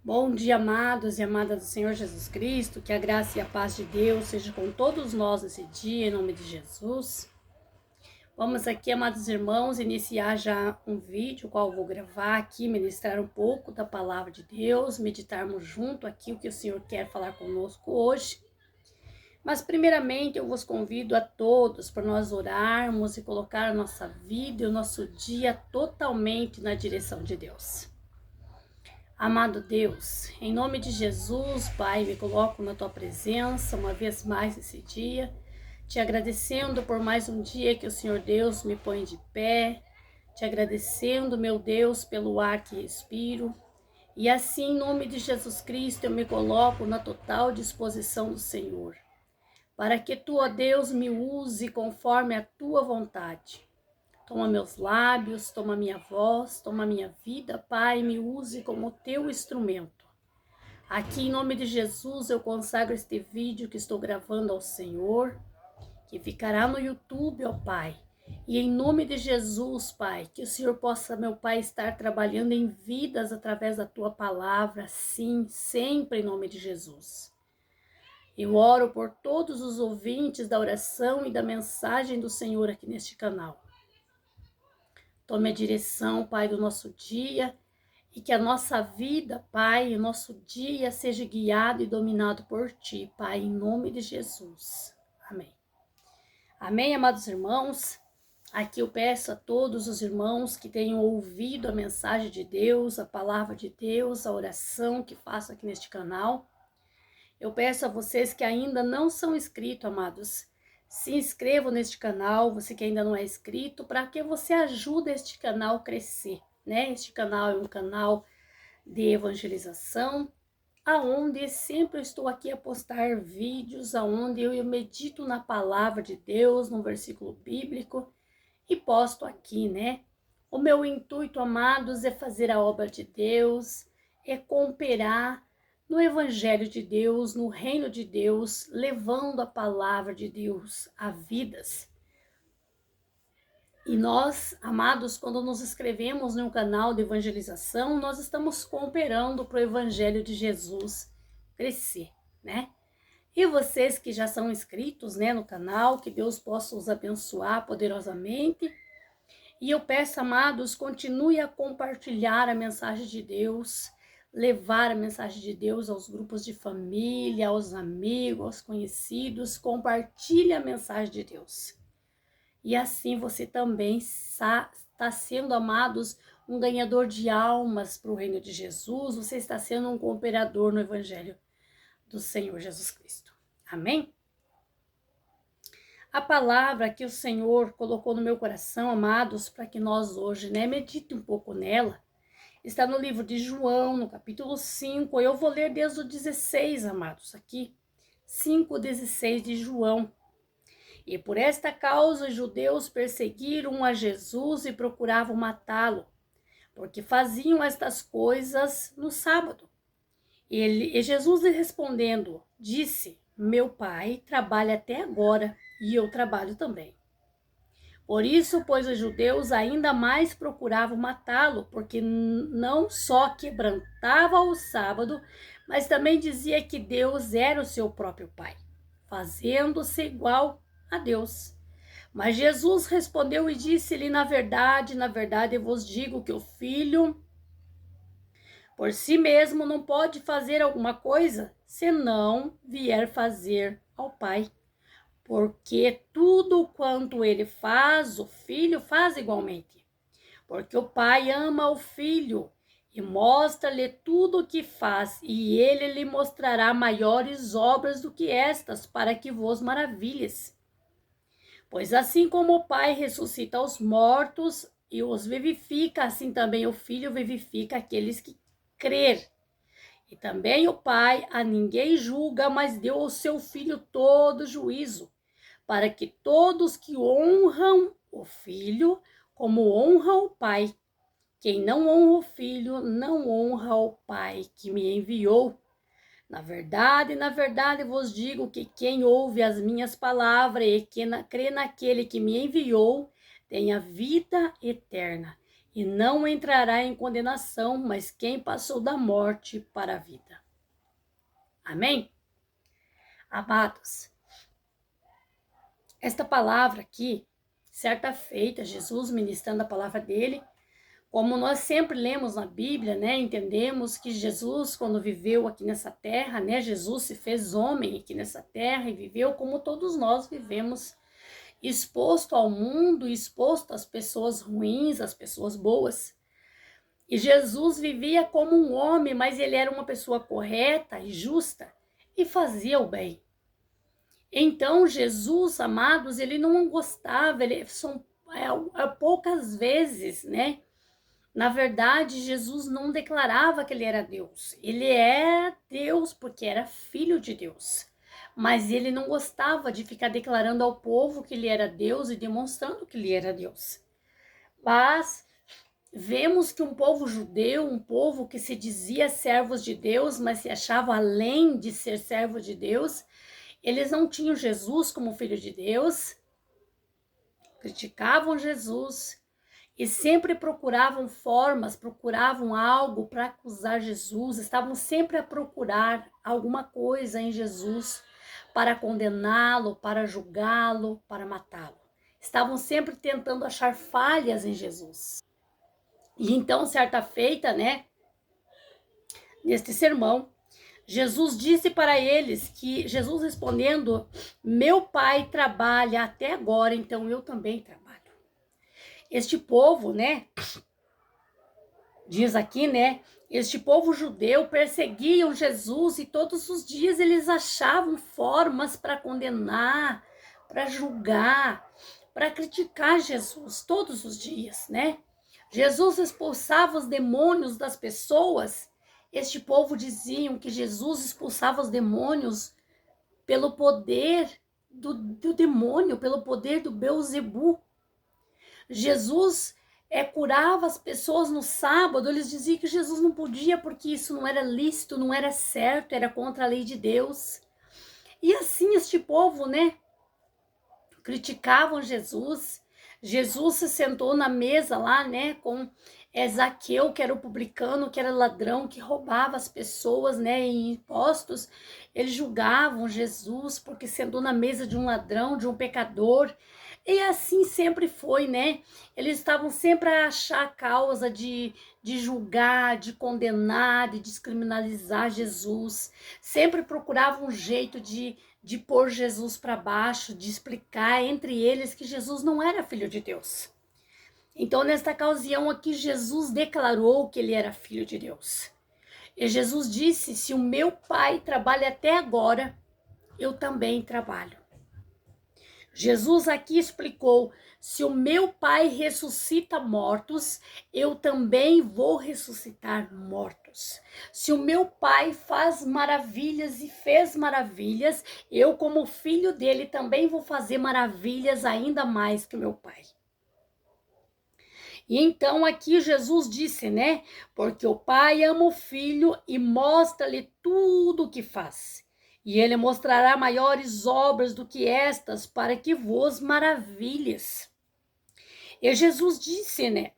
Bom dia, amados e amadas do Senhor Jesus Cristo, que a graça e a paz de Deus seja com todos nós nesse dia, em nome de Jesus. Vamos aqui, amados irmãos, iniciar já um vídeo, qual eu vou gravar aqui, ministrar um pouco da palavra de Deus, meditarmos junto aqui o que o Senhor quer falar conosco hoje. Mas primeiramente eu vos convido a todos para nós orarmos e colocar a nossa vida e o nosso dia totalmente na direção de Deus. Amado Deus, em nome de Jesus, Pai, me coloco na Tua presença uma vez mais esse dia, te agradecendo por mais um dia que o Senhor Deus me põe de pé, te agradecendo, meu Deus, pelo ar que respiro, e assim, em nome de Jesus Cristo, eu me coloco na total disposição do Senhor, para que Tu, ó Deus, me use conforme a Tua vontade. Toma meus lábios, toma minha voz, toma minha vida, Pai, me use como teu instrumento. Aqui, em nome de Jesus, eu consagro este vídeo que estou gravando ao Senhor, que ficará no YouTube, ó Pai. E em nome de Jesus, Pai, que o Senhor possa, meu Pai, estar trabalhando em vidas através da tua palavra, sim, sempre em nome de Jesus. Eu oro por todos os ouvintes da oração e da mensagem do Senhor aqui neste canal. Tome a direção, Pai, do nosso dia e que a nossa vida, Pai, o nosso dia seja guiado e dominado por Ti, Pai, em nome de Jesus. Amém. Amém, amados irmãos. Aqui eu peço a todos os irmãos que tenham ouvido a mensagem de Deus, a palavra de Deus, a oração que faço aqui neste canal. Eu peço a vocês que ainda não são inscritos, amados, se inscrevam neste canal, você que ainda não é inscrito, para que você ajude este canal a crescer, né? Este canal é um canal de evangelização, aonde sempre eu estou aqui a postar vídeos, aonde eu medito na palavra de Deus, no versículo bíblico, e posto aqui, né? O meu intuito, amados, é fazer a obra de Deus, é cooperar no Evangelho de Deus, no Reino de Deus, levando a palavra de Deus a vidas. E nós, amados, quando nos inscrevemos num canal de evangelização, nós estamos cooperando para o Evangelho de Jesus crescer, né? E vocês que já são inscritos, né, no canal, que Deus possa os abençoar poderosamente. E eu peço, amados, continue a compartilhar a mensagem de Deus, levar a mensagem de Deus aos grupos de família, aos amigos, aos conhecidos, compartilhe a mensagem de Deus. E assim você também está sendo, amados, um ganhador de almas para o reino de Jesus, você está sendo um cooperador no Evangelho do Senhor Jesus Cristo. Amém? A palavra que o Senhor colocou no meu coração, amados, para que nós hoje, né, medite um pouco nela, está no livro de João, no capítulo 5, eu vou ler desde o 16, amados, aqui, 5:16 de João. E por esta causa os judeus perseguiram a Jesus e procuravam matá-lo, porque faziam estas coisas no sábado. E Jesus lhe respondendo, disse, meu pai trabalha até agora, e eu trabalho também. Por isso, pois os judeus ainda mais procuravam matá-lo, porque não só quebrantava o sábado, mas também dizia que Deus era o seu próprio pai, fazendo-se igual a Deus. Mas Jesus respondeu e disse-lhe, na verdade, eu vos digo que o filho por si mesmo não pode fazer alguma coisa, senão vier fazer ao pai. Porque tudo quanto ele faz, o filho faz igualmente. Porque o pai ama o filho e mostra-lhe tudo o que faz, e ele lhe mostrará maiores obras do que estas, para que vos maravilhes. Pois assim como o pai ressuscita os mortos e os vivifica, assim também o filho vivifica aqueles que crer. E também o pai a ninguém julga, mas deu ao seu filho todo juízo, para que todos que honram o filho, como honram o pai. Quem não honra o filho, não honra o pai que me enviou. Na verdade vos digo que quem ouve as minhas palavras e crê naquele que me enviou, tem a vida eterna, e não entrará em condenação, mas quem passou da morte para a vida. Amém? Amados, esta palavra aqui, certa feita, Jesus ministrando a palavra dele, como nós sempre lemos na Bíblia, né, entendemos que Jesus, quando viveu aqui nessa terra, né, Jesus se fez homem aqui nessa terra e viveu como todos nós vivemos, exposto ao mundo, exposto às pessoas ruins, às pessoas boas. E Jesus vivia como um homem, mas ele era uma pessoa correta e justa e fazia o bem. Então, Jesus, amados, ele não gostava, são poucas vezes, né? Na verdade, Jesus não declarava que ele era Deus. Ele é Deus porque era filho de Deus. Mas ele não gostava de ficar declarando ao povo que ele era Deus e demonstrando que ele era Deus. Mas vemos que um povo judeu, um povo que se dizia servos de Deus, mas se achava além de ser servo de Deus, eles não tinham Jesus como filho de Deus, criticavam Jesus, e sempre procuravam formas, procuravam algo para acusar Jesus, estavam sempre a procurar alguma coisa em Jesus para condená-lo, para julgá-lo, para matá-lo. Estavam sempre tentando achar falhas em Jesus. E então, certa feita, né, neste sermão, Jesus disse para eles que, Jesus respondendo, meu pai trabalha até agora, então eu também trabalho. Este povo, né, diz aqui, né, este povo judeu perseguiam Jesus e todos os dias eles achavam formas para condenar, para julgar, para criticar Jesus, todos os dias, né? Jesus expulsava os demônios das pessoas. Este povo diziam que Jesus expulsava os demônios pelo poder do demônio, pelo poder do Beelzebu. Jesus curava as pessoas no sábado, eles diziam que Jesus não podia porque isso não era lícito, não era certo, era contra a lei de Deus. E assim este povo, né, criticavam Jesus. Jesus se sentou na mesa lá, né, com Zaqueu, que era o publicano, que era ladrão, que roubava as pessoas, né, em impostos. Eles julgavam Jesus porque sentou na mesa de um ladrão, de um pecador. E assim sempre foi, né? Eles estavam sempre a achar causa de julgar, de condenar, de descriminalizar Jesus. Sempre procuravam um jeito de pôr Jesus para baixo, de explicar entre eles que Jesus não era filho de Deus. Então, nesta ocasião aqui, Jesus declarou que ele era filho de Deus. E Jesus disse, se o meu pai trabalha até agora, eu também trabalho. Jesus aqui explicou, se o meu pai ressuscita mortos, eu também vou ressuscitar mortos. Se o meu pai faz maravilhas e fez maravilhas, eu como filho dele também vou fazer maravilhas ainda mais que o meu pai. E então aqui Jesus disse, né? Porque o pai ama o filho e mostra-lhe tudo o que faz. E ele mostrará maiores obras do que estas, para que vos maravilhes. E Jesus disse, né?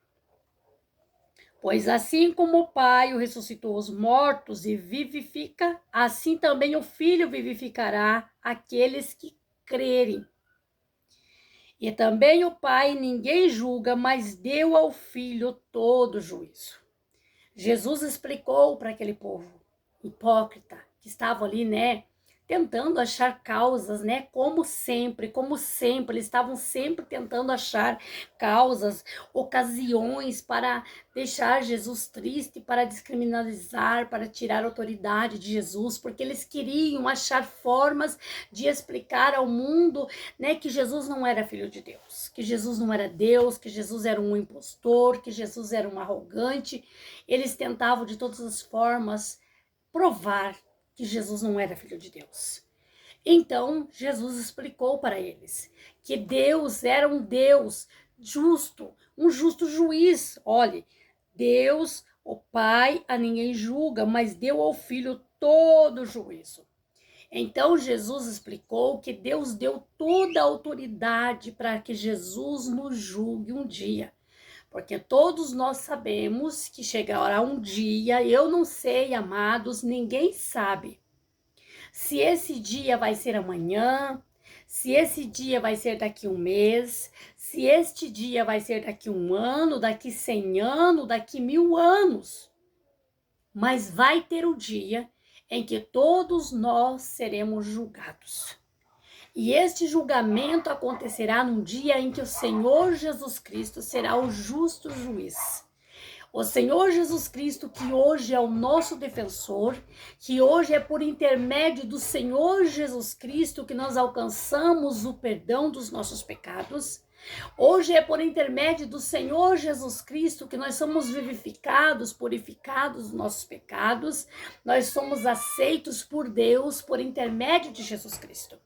Pois assim como o Pai o ressuscitou os mortos e vivifica, assim também o Filho vivificará aqueles que crerem. E também o Pai ninguém julga, mas deu ao Filho todo o juízo. Jesus explicou para aquele povo hipócrita que estava ali, né, tentando achar causas, né, como sempre, eles estavam sempre tentando achar causas, ocasiões para deixar Jesus triste, para descriminalizar, para tirar a autoridade de Jesus, porque eles queriam achar formas de explicar ao mundo, né, que Jesus não era filho de Deus, que Jesus não era Deus, que Jesus era um impostor, que Jesus era um arrogante. Eles tentavam de todas as formas provar que Jesus não era filho de Deus. Então, Jesus explicou para eles que Deus era um Deus justo, um justo juiz. Olhe, Deus, o Pai, a ninguém julga, mas deu ao Filho todo o juízo. Então, Jesus explicou que Deus deu toda a autoridade para que Jesus nos julgue um dia. Porque todos nós sabemos que chegará um dia, eu não sei, amados, ninguém sabe se esse dia vai ser amanhã, se esse dia vai ser daqui um mês, se este dia vai ser daqui um ano, daqui 100 anos, daqui 1000 anos. Mas vai ter o dia em que todos nós seremos julgados. E este julgamento acontecerá num dia em que o Senhor Jesus Cristo será o justo juiz. O Senhor Jesus Cristo, que hoje é o nosso defensor, que hoje é por intermédio do Senhor Jesus Cristo que nós alcançamos o perdão dos nossos pecados. Hoje é por intermédio do Senhor Jesus Cristo que nós somos vivificados, purificados dos nossos pecados. Nós somos aceitos por Deus por intermédio de Jesus Cristo.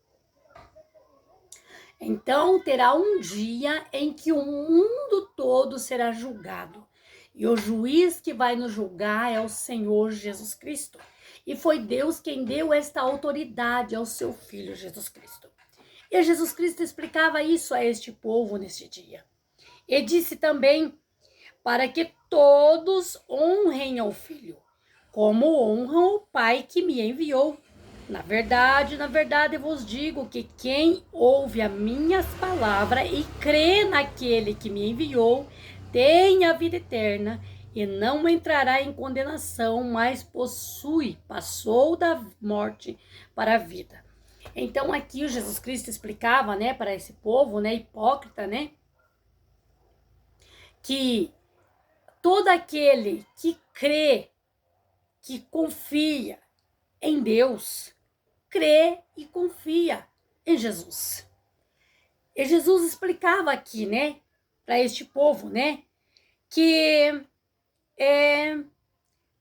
Então terá um dia em que o mundo todo será julgado. E o juiz que vai nos julgar é o Senhor Jesus Cristo. E foi Deus quem deu esta autoridade ao seu Filho Jesus Cristo. E Jesus Cristo explicava isso a este povo neste dia. E disse também para que todos honrem ao Filho, como honram o Pai que me enviou. Na verdade, eu vos digo que quem ouve as minhas palavras e crê naquele que me enviou, tem a vida eterna e não entrará em condenação, mas passou da morte para a vida. Então aqui o Jesus Cristo explicava, né, para esse povo, né, hipócrita, né, que todo aquele que crê, que confia em Deus, crê e confia em Jesus. E Jesus explicava aqui, né, para este povo, né, que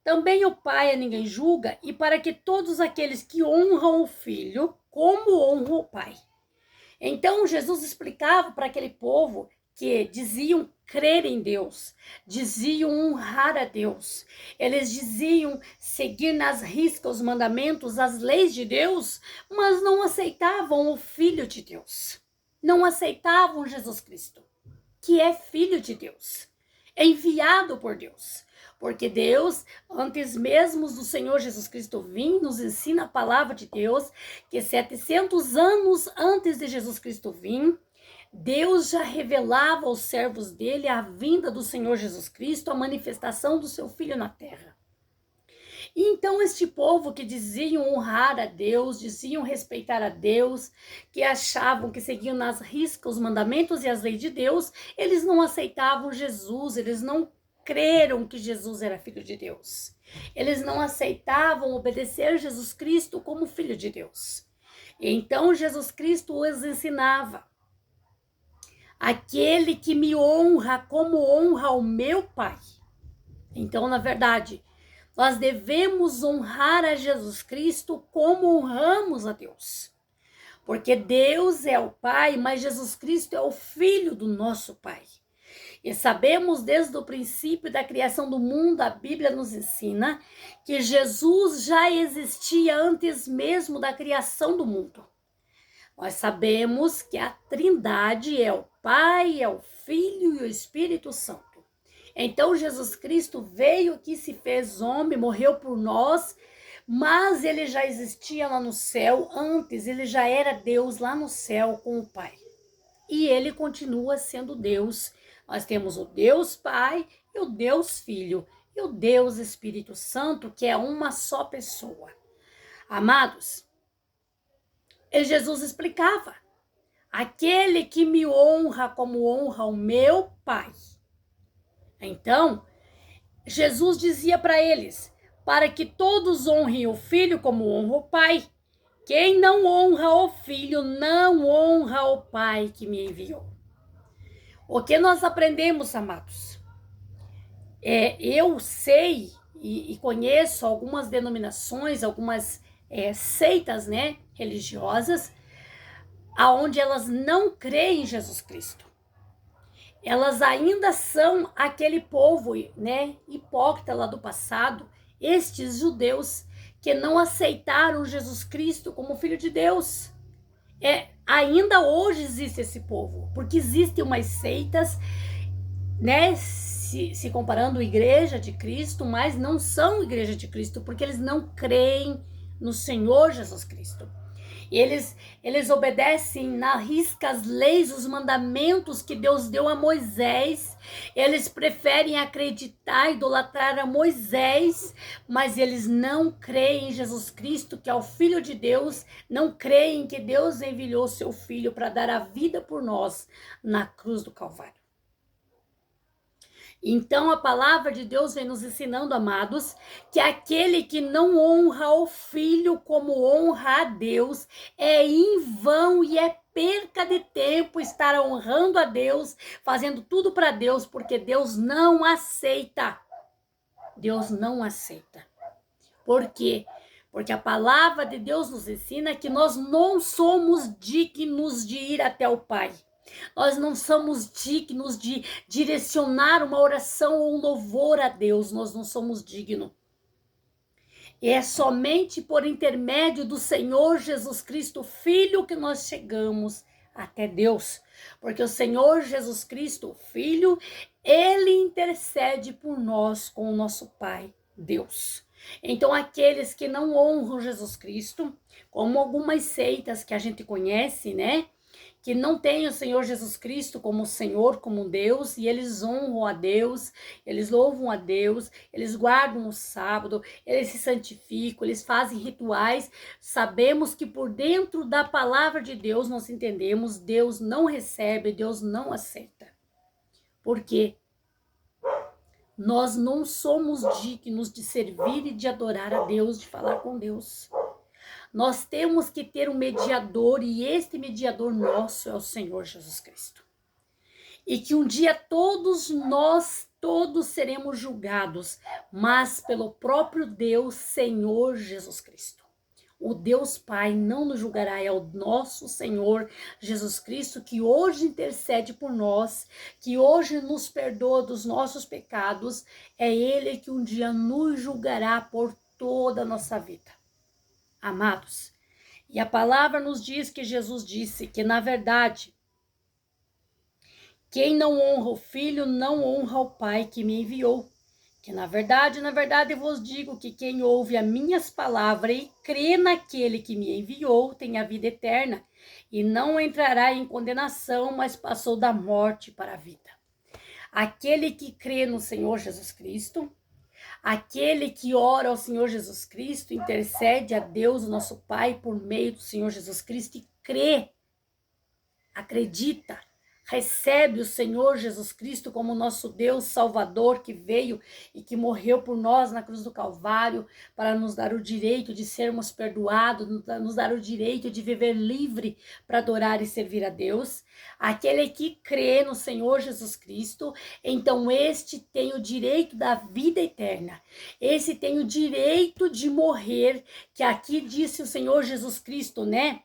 também o Pai a ninguém julga, e para que todos aqueles que honram o Filho, como honram o Pai. Então Jesus explicava para aquele povo que diziam crer em Deus, diziam honrar a Deus, eles diziam seguir nas riscas os mandamentos, as leis de Deus, mas não aceitavam o Filho de Deus, não aceitavam Jesus Cristo, que é Filho de Deus, enviado por Deus. Porque Deus, antes mesmo do Senhor Jesus Cristo vir, nos ensina a palavra de Deus, que 700 anos antes de Jesus Cristo vir, Deus já revelava aos servos dele a vinda do Senhor Jesus Cristo, a manifestação do seu Filho na terra. E então este povo que diziam honrar a Deus, diziam respeitar a Deus, que achavam que seguiam nas riscas os mandamentos e as leis de Deus, eles não aceitavam Jesus, eles não creram que Jesus era Filho de Deus. Eles não aceitavam obedecer Jesus Cristo como Filho de Deus. E então Jesus Cristo os ensinava: aquele que me honra como honra o meu Pai. Então, na verdade, nós devemos honrar a Jesus Cristo como honramos a Deus. Porque Deus é o Pai, mas Jesus Cristo é o Filho do nosso Pai. E sabemos desde o princípio da criação do mundo, a Bíblia nos ensina que Jesus já existia antes mesmo da criação do mundo. Nós sabemos que a Trindade é o Pai, é o Filho e o Espírito Santo. Então Jesus Cristo veio aqui, se fez homem, morreu por nós, mas ele já existia lá no céu antes, ele já era Deus lá no céu com o Pai. E ele continua sendo Deus. Nós temos o Deus Pai e o Deus Filho e o Deus Espírito Santo, que é uma só pessoa. Amados, Jesus explicava: aquele que me honra como honra o meu Pai. Então, Jesus dizia para eles, para que todos honrem o Filho como honra o Pai. Quem não honra o Filho, não honra o Pai que me enviou. O que nós aprendemos, amados? Eu sei e conheço algumas denominações, algumas seitas, né, religiosas, aonde elas não creem em Jesus Cristo. Elas ainda são aquele povo, né, hipócrita lá do passado, estes judeus que não aceitaram Jesus Cristo como Filho de Deus. Ainda hoje existe esse povo, porque existem umas seitas né, se comparando à igreja de Cristo, mas não são igreja de Cristo, porque eles não creem no Senhor Jesus Cristo. Eles obedecem na risca as leis, os mandamentos que Deus deu a Moisés. Eles preferem acreditar, idolatrar a Moisés, mas eles não creem em Jesus Cristo, que é o Filho de Deus, não creem que Deus enviou seu Filho para dar a vida por nós na cruz do Calvário. Então a palavra de Deus vem nos ensinando, amados, que aquele que não honra o Filho como honra a Deus é em vão e é perca de tempo estar honrando a Deus, fazendo tudo para Deus, porque Deus não aceita. Deus não aceita. Por quê? Porque a palavra de Deus nos ensina que nós não somos dignos de ir até o Pai. Nós não somos dignos de direcionar uma oração ou um louvor a Deus. Nós não somos dignos. E é somente por intermédio do Senhor Jesus Cristo, Filho, que nós chegamos até Deus. Porque o Senhor Jesus Cristo, Filho, Ele intercede por nós com o nosso Pai, Deus. Então, aqueles que não honram Jesus Cristo, como algumas seitas que a gente conhece, né? Que não tem o Senhor Jesus Cristo como Senhor, como Deus, e eles honram a Deus, eles louvam a Deus, eles guardam o sábado, eles se santificam, eles fazem rituais. Sabemos que por dentro da palavra de Deus nós entendemos, Deus não recebe, Deus não aceita. Por quê? Nós não somos dignos de servir e de adorar a Deus, de falar com Deus. Nós temos que ter um mediador, e este mediador nosso é o Senhor Jesus Cristo. E que um dia todos seremos julgados, mas pelo próprio Deus, Senhor Jesus Cristo. O Deus Pai não nos julgará, é o nosso Senhor Jesus Cristo, que hoje intercede por nós, que hoje nos perdoa dos nossos pecados. É Ele que um dia nos julgará por toda a nossa vida. Amados, e a palavra nos diz que Jesus disse que, na verdade, quem não honra o Filho não honra o Pai que me enviou. Que, na verdade, eu vos digo que quem ouve as minhas palavras e crê naquele que me enviou tem a vida eterna e não entrará em condenação, mas passou da morte para a vida. Aquele que crê no Senhor Jesus Cristo, aquele que ora ao Senhor Jesus Cristo, intercede a Deus, o nosso Pai, por meio do Senhor Jesus Cristo e crê, acredita, recebe o Senhor Jesus Cristo como nosso Deus Salvador, que veio e que morreu por nós na cruz do Calvário para nos dar o direito de sermos perdoados, nos dar o direito de viver livre para adorar e servir a Deus. Aquele que crê no Senhor Jesus Cristo, então este tem o direito da vida eterna. Esse tem o direito de morrer, que aqui disse o Senhor Jesus Cristo, né?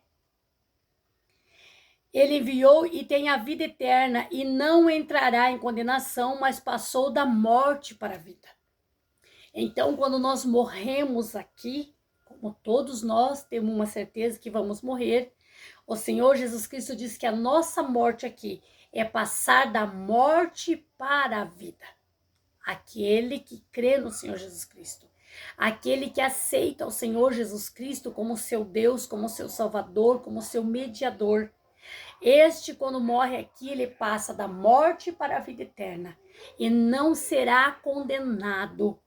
Ele enviou e tem a vida eterna e não entrará em condenação, mas passou da morte para a vida. Então, quando nós morremos aqui, como todos nós temos uma certeza que vamos morrer, o Senhor Jesus Cristo diz que a nossa morte aqui é passar da morte para a vida. Aquele que crê no Senhor Jesus Cristo. Aquele que aceita o Senhor Jesus Cristo como seu Deus, como seu Salvador, como seu mediador. Este, quando morre aqui, ele passa da morte para a vida eterna e não será condenado,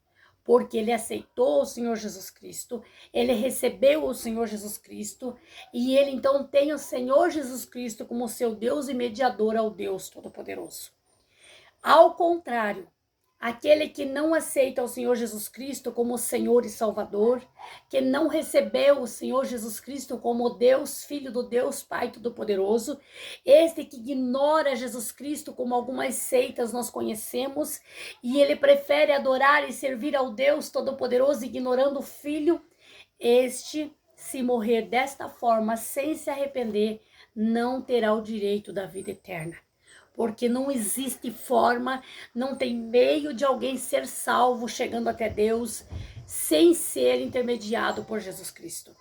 porque ele aceitou o Senhor Jesus Cristo, ele recebeu o Senhor Jesus Cristo e ele então tem o Senhor Jesus Cristo como seu Deus e mediador ao Deus Todo-Poderoso. Ao contrário, aquele que não aceita o Senhor Jesus Cristo como Senhor e Salvador, que não recebeu o Senhor Jesus Cristo como Deus, Filho do Deus Pai Todo-Poderoso, este que ignora Jesus Cristo, como algumas seitas nós conhecemos, e ele prefere adorar e servir ao Deus Todo-Poderoso, ignorando o Filho, este, se morrer desta forma, sem se arrepender, não terá o direito da vida eterna. Porque não existe forma, não tem meio de alguém ser salvo chegando até Deus sem ser intermediado por Jesus Cristo.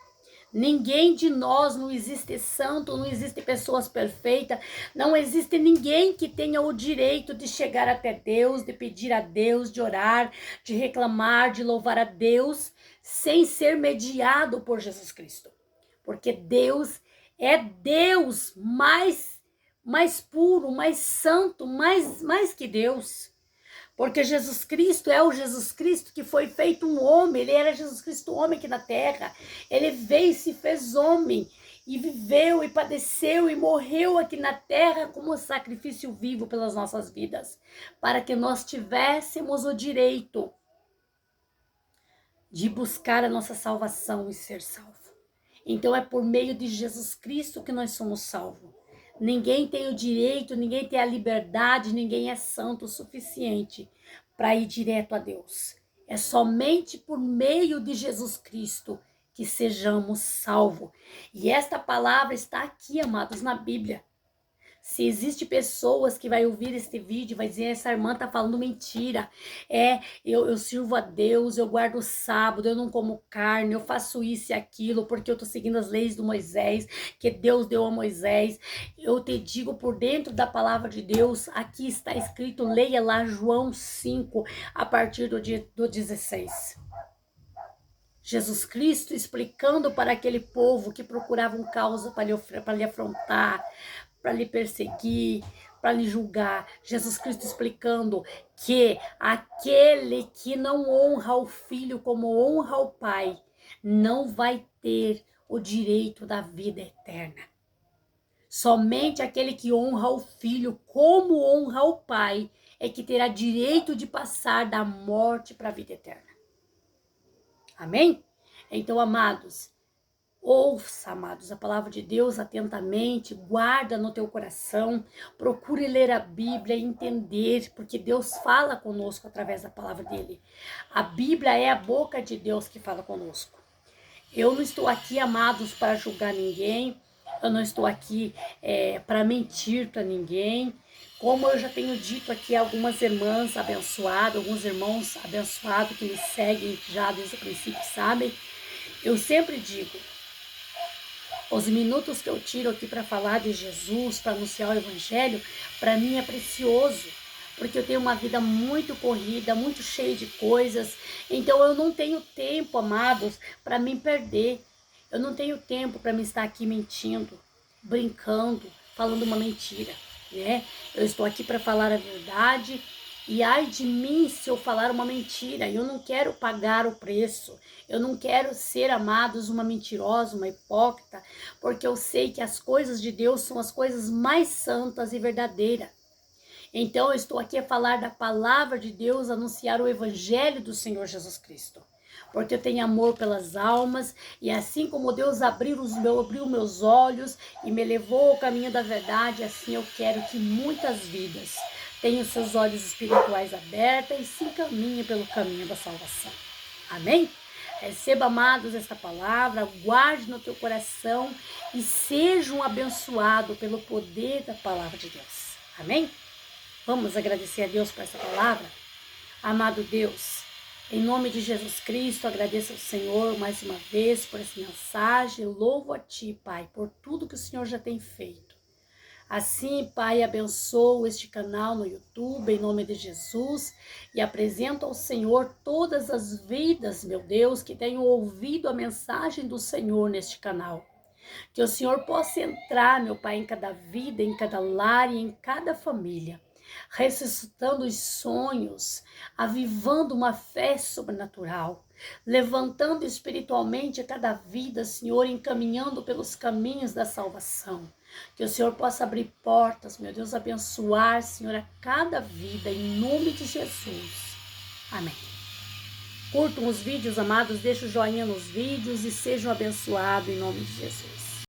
Ninguém de nós, não existe santo, não existe pessoas perfeitas, não existe ninguém que tenha o direito de chegar até Deus, de pedir a Deus, de orar, de reclamar, de louvar a Deus, sem ser mediado por Jesus Cristo. Porque Deus é Deus mais puro, mais santo, mais que Deus. Porque Jesus Cristo é o Jesus Cristo que foi feito um homem, ele era Jesus Cristo homem aqui na terra. Ele veio e se fez homem, e viveu, e padeceu, e morreu aqui na terra como sacrifício vivo pelas nossas vidas, para que nós tivéssemos o direito de buscar a nossa salvação e ser salvo. Então é por meio de Jesus Cristo que nós somos salvos. Ninguém tem o direito, ninguém tem a liberdade, ninguém é santo o suficiente para ir direto a Deus. É somente por meio de Jesus Cristo que sejamos salvos. E esta palavra está aqui, amados, na Bíblia. Se existe pessoas que vai ouvir este vídeo e vai dizer, essa irmã tá falando mentira, eu sirvo a Deus, eu guardo o sábado, eu não como carne, eu faço isso e aquilo, porque eu tô seguindo as leis do Moisés, que Deus deu a Moisés. Eu te digo, por dentro da palavra de Deus, aqui está escrito, leia lá João 5, a partir do 16. Jesus Cristo explicando para aquele povo que procuravam causa para lhe afrontar, para lhe perseguir, para lhe julgar. Jesus Cristo explicando que aquele que não honra o Filho como honra o Pai, não vai ter o direito da vida eterna. Somente aquele que honra o Filho como honra o Pai é que terá direito de passar da morte para a vida eterna. Amém? Então, amados, ouça, amados, a palavra de Deus atentamente, guarda no teu coração, procure ler a Bíblia e entender, porque Deus fala conosco através da palavra dele. A Bíblia é a boca de Deus que fala conosco. Eu não estou aqui, amados, para julgar ninguém, eu não estou aqui para mentir para ninguém. Como eu já tenho dito aqui, algumas irmãs abençoadas, alguns irmãos abençoados que me seguem já desde o princípio, sabem? Eu sempre digo, os minutos que eu tiro aqui para falar de Jesus, para anunciar o Evangelho, para mim é precioso, porque eu tenho uma vida muito corrida, muito cheia de coisas, então eu não tenho tempo, amados, para me perder. Eu não tenho tempo para me estar aqui mentindo, brincando, falando uma mentira, né? Eu estou aqui para falar a verdade. E ai de mim se eu falar uma mentira, eu não quero pagar o preço, eu não quero ser, amados, uma mentirosa, uma hipócrita, porque eu sei que as coisas de Deus são as coisas mais santas e verdadeiras. Então eu estou aqui a falar da palavra de Deus, anunciar o Evangelho do Senhor Jesus Cristo. Porque eu tenho amor pelas almas, e assim como Deus abriu meus olhos e me levou ao caminho da verdade, assim eu quero que muitas vidas tenham seus olhos espirituais abertos e se encaminhem pelo caminho da salvação. Amém? Receba, amados, esta palavra, guarde no teu coração e sejam abençoados pelo poder da palavra de Deus. Amém? Vamos agradecer a Deus por essa palavra? Amado Deus, em nome de Jesus Cristo, agradeço ao Senhor mais uma vez por essa mensagem. Louvo a Ti, Pai, por tudo que o Senhor já tem feito. Assim, Pai, abençoo este canal no YouTube, em nome de Jesus, e apresento ao Senhor todas as vidas, meu Deus, que tenham ouvido a mensagem do Senhor neste canal. Que o Senhor possa entrar, meu Pai, em cada vida, em cada lar e em cada família, ressuscitando os sonhos, avivando uma fé sobrenatural, levantando espiritualmente a cada vida, Senhor, encaminhando pelos caminhos da salvação. Que o Senhor possa abrir portas, meu Deus, abençoar, Senhor, a cada vida, em nome de Jesus. Amém. Curtam os vídeos, amados, deixem o joinha nos vídeos e sejam abençoados em nome de Jesus.